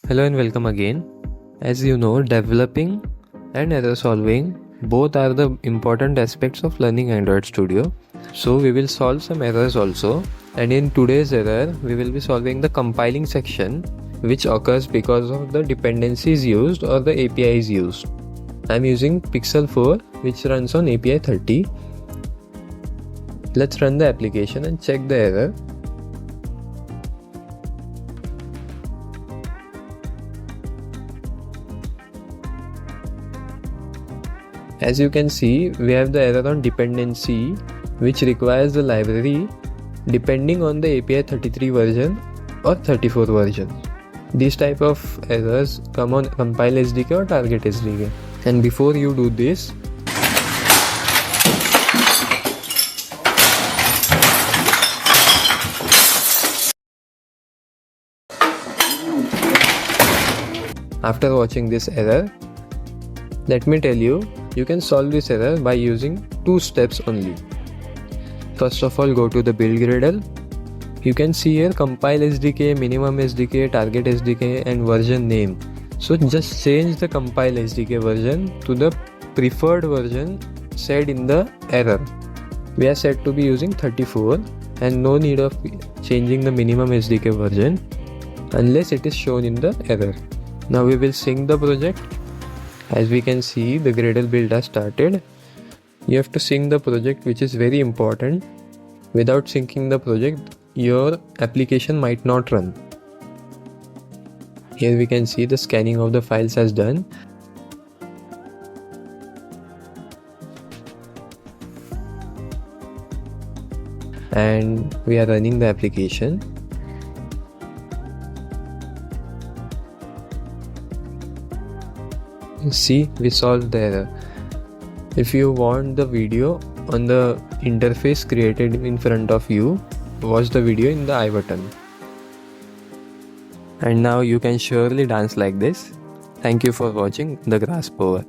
Hello and welcome again. As you know, developing and error solving both are the important aspects of learning Android Studio. So we will solve some errors also, and in today's error we will be solving the compiling section which occurs because of the dependencies used or the APIs used. I am using Pixel 4 which runs on API 30. Let's run the application and check the error. As you can see, we have the error on dependency which requires the library depending on the API 33 version or 34 version. These type of errors come on CompileSDK or TargetSDK. And before you do this, after watching this error, let me tell you, you can solve this error by using two steps only. First of all, go to the build Gradle. You can see here CompileSDK, minimum SDK, TargetSDK and version name. So just change the CompileSDK version to the preferred version said in the error. We are set to be using 34 and no need of changing the minimum SDK version unless it is shown in the error. Now we will sync the project. As we can see, the Gradle build has started. You have to sync the project, which is very important. Without syncing the project, your application might not run. Here we can see the scanning of the files has done. And we are running the application. See, we solved the error. If you want the video on the interface created in front of you, watch the video in the I button. And now you can surely dance like this. Thank you for watching the GraspOverr.